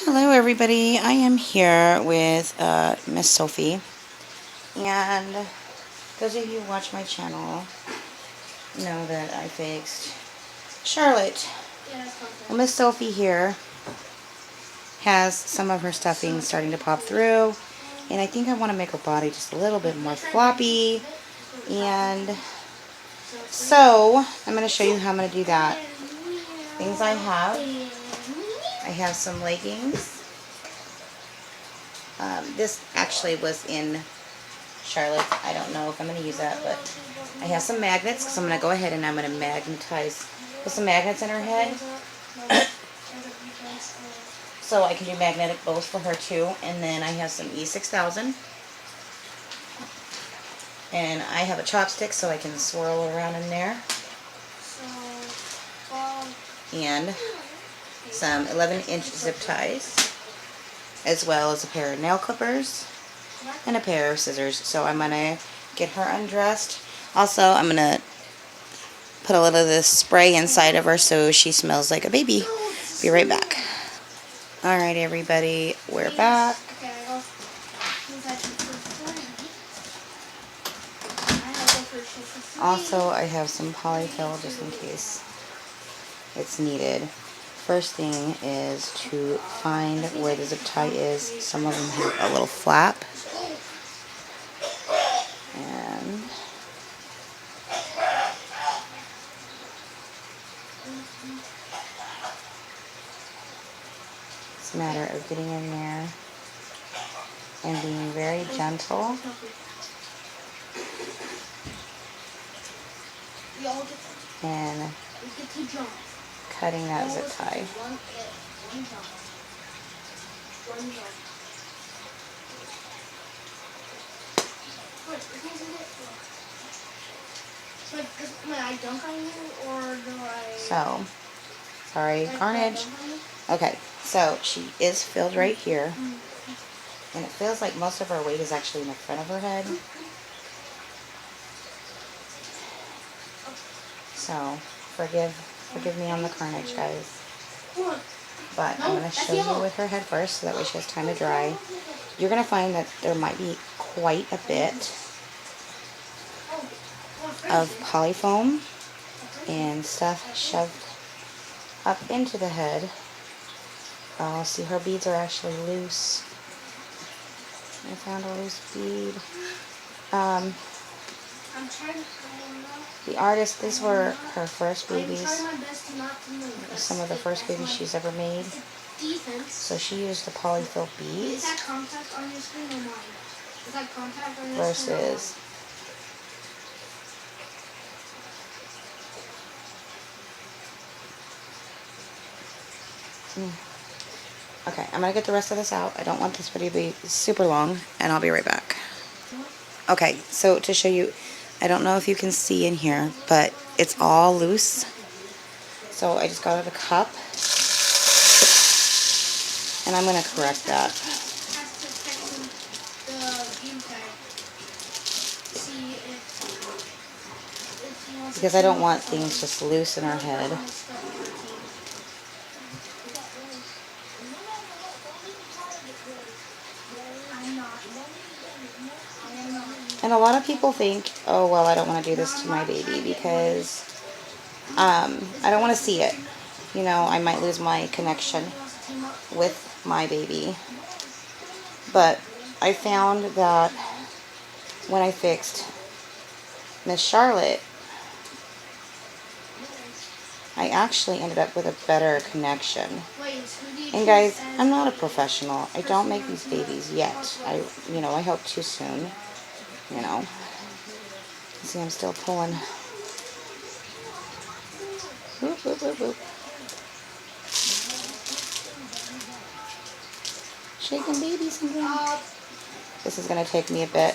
Hello everybody, I am here with Miss Sophie, and those of you who watch my channel know that I fixed Charlotte. Well, Miss Sophie here has some of her stuffing starting to pop through, and I think I want to make her body just a little bit more floppy, and so I'm going to show you how I'm going to do that. Things I have some leggings. This actually was in Charlotte. I don't know if I'm going to use that, but I have some magnets, because I'm going to go ahead and I'm going to put some magnets in her head. So I can do magnetic bows for her too. And then I have some E6000. And I have a chopstick so I can swirl around in there. And some 11-inch zip ties, as well as a pair of nail clippers and a pair of scissors. So I'm going to get her undressed. Also, I'm going to put a little of this spray inside of her so she smells like a baby. Be right back. Alright everybody, we're back. Also, I have some polyfill just in case it's needed. First thing is to find where the zip tie is. Some of them have a little flap. And it's a matter of getting in there and being very gentle. And cutting that zip tie. So, sorry, carnage. Okay, so she is filled right here. And it feels like most of her weight is actually in the front of her head. So, forgive me on the carnage, guys. But I'm going to show you with her head first, so that way she has time to dry. You're going to find that there might be quite a bit of polyfoam and stuff shoved up into the head. See, her beads are actually loose. I found a loose bead. The artist, these were her first babies. Some of the first babies she's ever made. So she used the polyfill beads versus Okay, I'm going to get the rest of this out. I don't want this video to be super long, and I'll be right back. Okay, so to show you, I don't know if you can see in here, but it's all loose. So I just got out a cup, and I'm going to correct that. Because I don't want things just loose in our head. And a lot of people think, oh, well, I don't want to do this to my baby because I don't want to see it. You know, I might lose my connection with my baby. But I found that when I fixed Miss Charlotte, I actually ended up with a better connection. And guys, I'm not a professional. I don't make these babies yet. I hope too soon. See, I'm still pulling. Whoop, whoop, whoop, whoop. Shaking baby syndrome. This is going to take me a bit.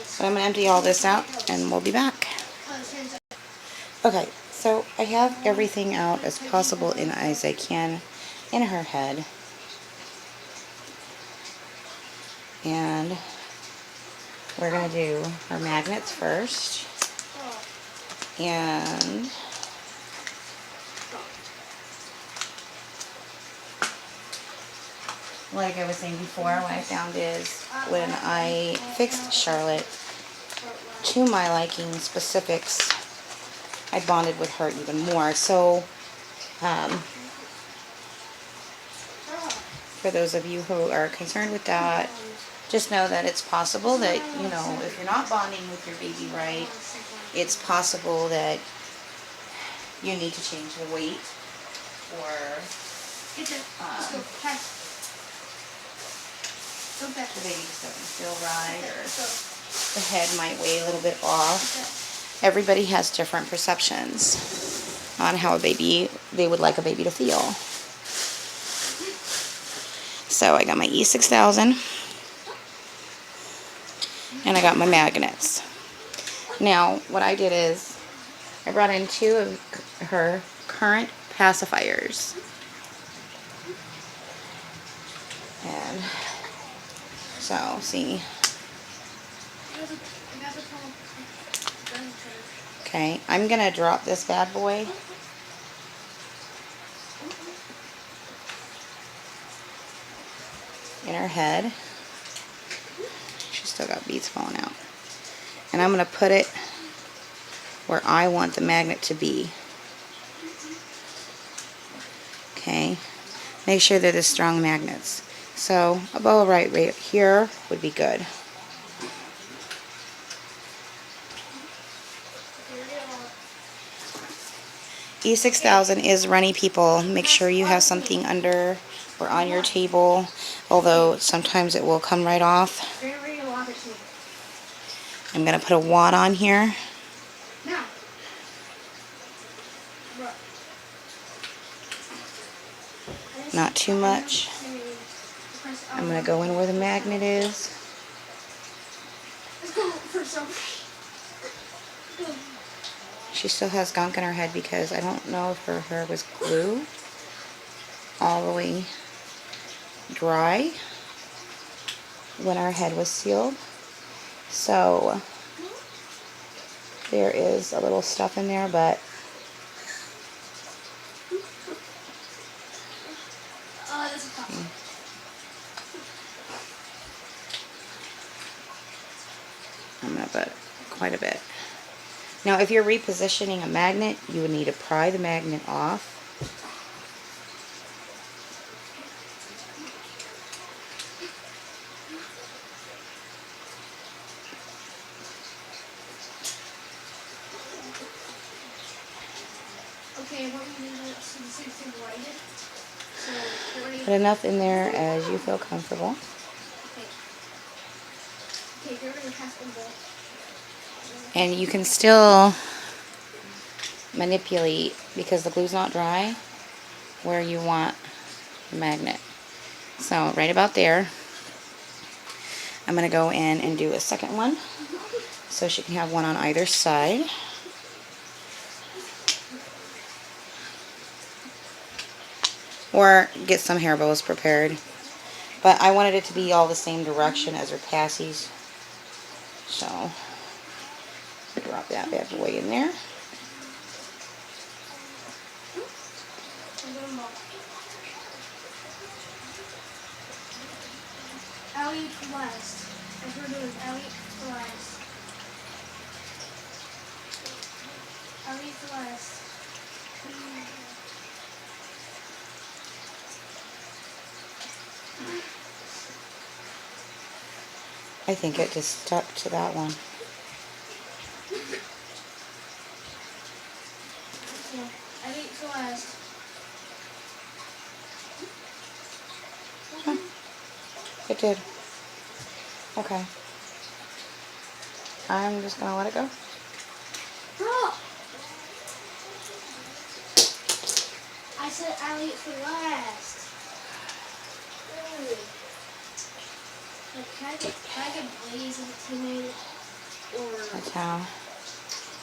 So I'm going to empty all this out and we'll be back. Okay, so I have everything out as possible as I can in her head. And we're going to do her magnets first. And like I was saying before, what I found is when I fixed Charlotte to my liking specifics, I bonded with her even more. So, for those of you who are concerned with that, just know that it's possible that, you know, if you're not bonding with your baby right, it's possible that you need to change the weight, or the baby just doesn't feel right, or the head might weigh a little bit off. Everybody has different perceptions on how they would like a baby to feel. So I got my E6000 and I got my magnets. Now what I did is I brought in 2 of her current pacifiers. And so, see. Okay, I'm going to drop this bad boy in her head. She's still got beads falling out. And I'm going to put it where I want the magnet to be. Okay, make sure they're the strong magnets. So about right here would be good. E6000 is runny, people. Make sure you have something under or on your table, although sometimes it will come right off. I'm going to put a wad on here. Not too much. I'm going to go in where the magnet is. She still has gunk in her head because I don't know if her hair was glue all the way dry when our head was sealed. So there is a little stuff in there, but I'm going to put quite a bit. Now, if you're repositioning a magnet, you would need to pry the magnet off. Put enough in there as you feel comfortable. And you can still manipulate, because the glue's not dry, where you want the magnet. So right about there, I'm going to go in and do a second one so she can have one on either side. Or get some hair bows prepared. But I wanted it to be all the same direction as her passies. So drop that bad boy in there. I'll eat last. As we're doing, I'll eat last. I'll eat last. I think it just stuck to that one. Yeah, I'll eat last. Huh. It did. Okay. I'm just going to let it go. Bro! I said I'll eat for last. Like, can I get Blaze as a teammate? Or... That's how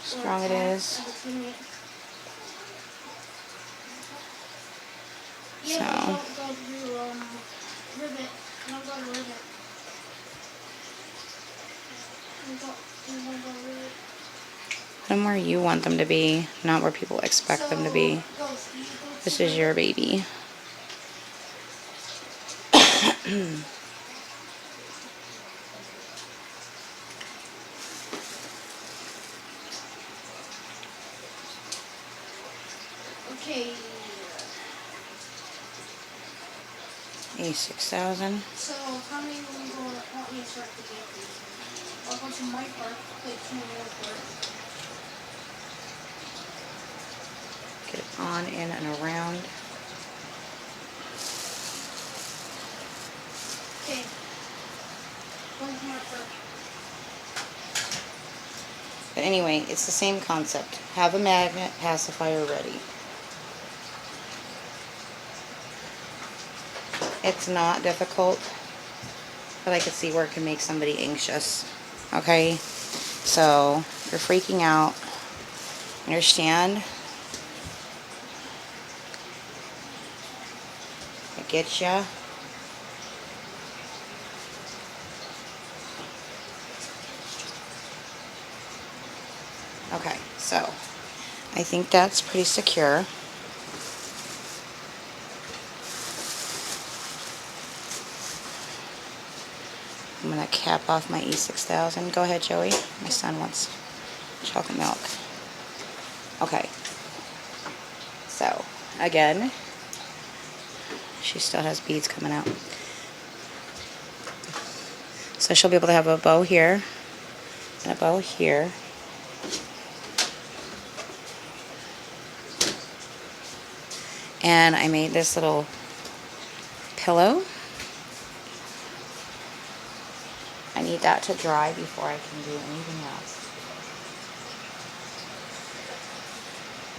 strong it is. Yeah, So. don't go to Rivet. Don't go to Rivet. Put them where you want them to be, not where people expect them to be. This is your baby. Okay. A6000. So how many will we want me to start the game, please? I'll go to my part, play 2 more part. Get it on, in, and around. Okay. One more part. But anyway, it's the same concept. Have a magnet pacifier ready. It's not difficult, but I could see where it can make somebody anxious. Okay? So, you're freaking out. Understand? I get ya. Okay, so I think that's pretty secure. I'm going to cap off my E6000. Go ahead, Joey. My son wants chocolate milk. Okay. So, again, she still has beads coming out. So she'll be able to have a bow here and a bow here. And I made this little pillow. I need that to dry before I can do anything else.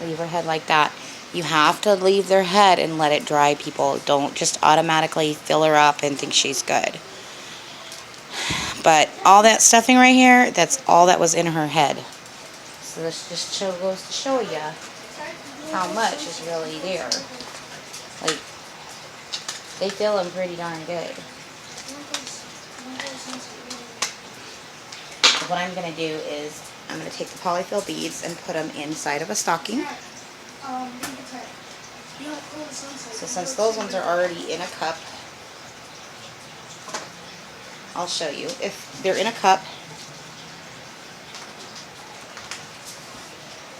Leave her head like that. You have to leave their head and let it dry, people. Don't just automatically fill her up and think she's good. But all that stuffing right here, that's all that was in her head. So this just goes to show you how much is really there. Like, they fill them pretty darn good. What I'm going to do is I'm going to take the polyfill beads and put them inside of a stocking. So since those ones are already in a cup, I'll show you. If they're in a cup,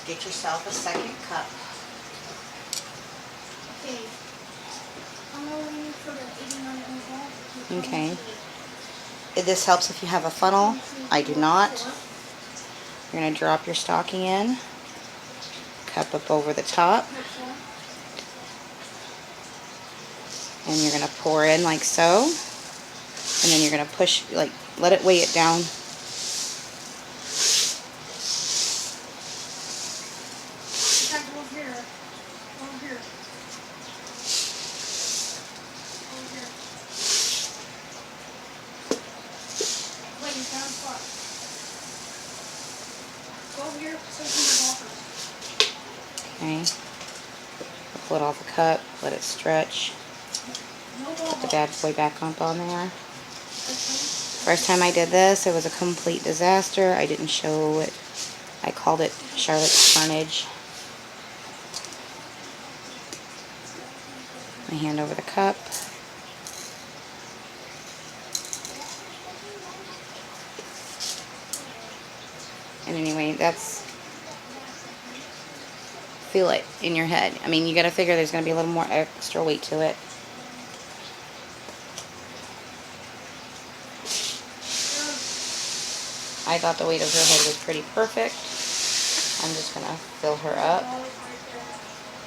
get yourself a second cup. Okay. This helps if you have a funnel. I do not. You're going to drop your stocking in, cup up over the top, and you're going to pour in like so, and then you're going to push, like, let it weigh it down. Okay. Pull it off the cup, let it stretch. Put the bad boy back up on there. First time I did this, it was a complete disaster. I didn't show it. I called it Charlotte's Carnage. My hand over the cup. And anyway, that's, feel it in your head. I mean, you got to figure there's going to be a little more extra weight to it. I thought the weight of her head was pretty perfect. I'm just going to fill her up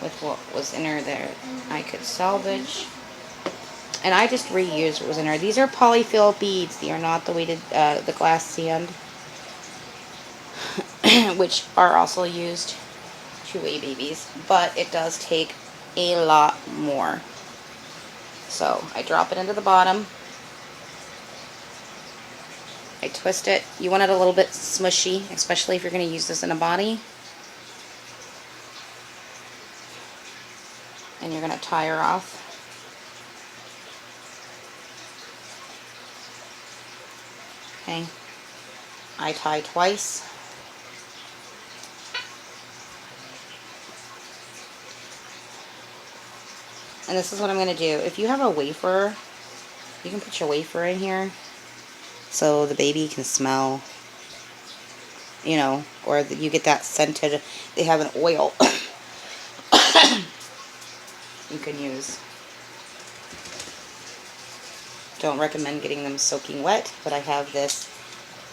with what was in her there I could salvage. And I just reused what was in her. These are polyfill beads. They are not the weighted, the glass sand, which are also used to weigh babies. But it does take a lot more. So I drop it into the bottom. I twist it. You want it a little bit smushy, especially if you're going to use this in a body. And you're going to tie her off. Okay. I tie twice. And this is what I'm going to do. If you have a wafer You can put your wafer in here so the baby can smell, you know, or you get that scented, they have an oil you can use. Don't recommend getting them soaking wet, but I have this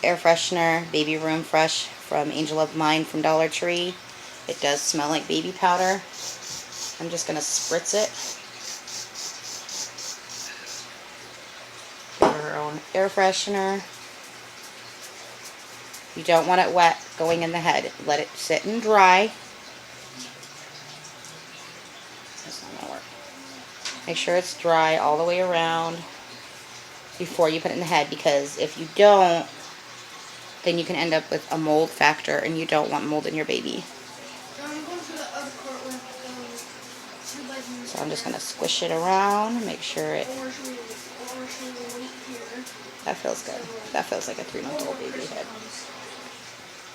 air freshener, Baby Room Fresh from Angel of Mine from Dollar Tree. It does smell like baby powder. I'm just going to spritz it. Give her own air freshener. You don't want it wet going in the head. Let it sit and dry. That's not going to work. Make sure it's dry all the way around before you put it in the head, because if you don't, then you can end up with a mold factor, and you don't want mold in your baby. So I'm just going to squish it around, make sure it... That feels good. That feels like a 3-month-old baby head.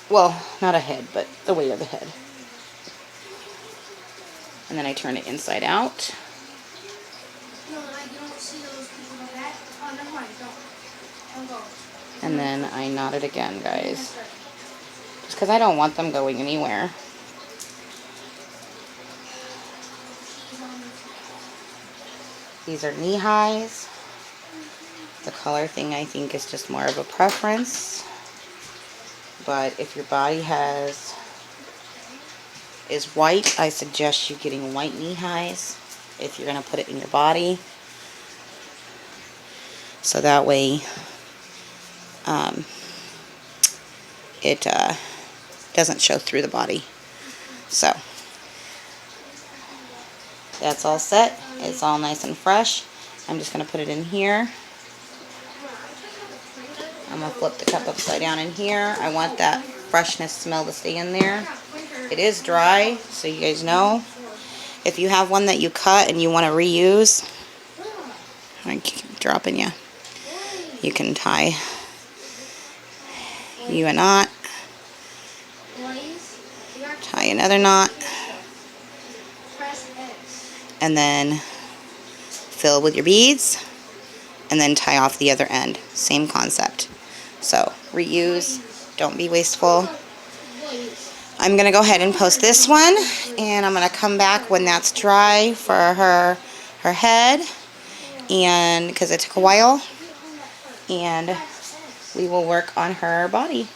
Well, not a head, but the weight of the head. And then I turn it inside out. And then I knot it again, guys. Just because I don't want them going anywhere. These are knee highs. The color thing, I think, is just more of a preference. But if your body is white, I suggest you getting white knee highs if you're going to put it in your body. So that way it doesn't show through the body. So that's all set. It's all nice and fresh. I'm just going to put it in here. I'm going to flip the cup upside down in here. I want that freshness smell to stay in there. It is dry, so you guys know. If you have one that you cut and you want to reuse, I keep dropping you. You can tie you a knot, tie another knot, and then fill with your beads, and then tie off the other end. Same concept. So reuse, don't be wasteful. I'm going to go ahead and post this one, and I'm going to come back when that's dry for her head, and because it took a while, and we will work on her body.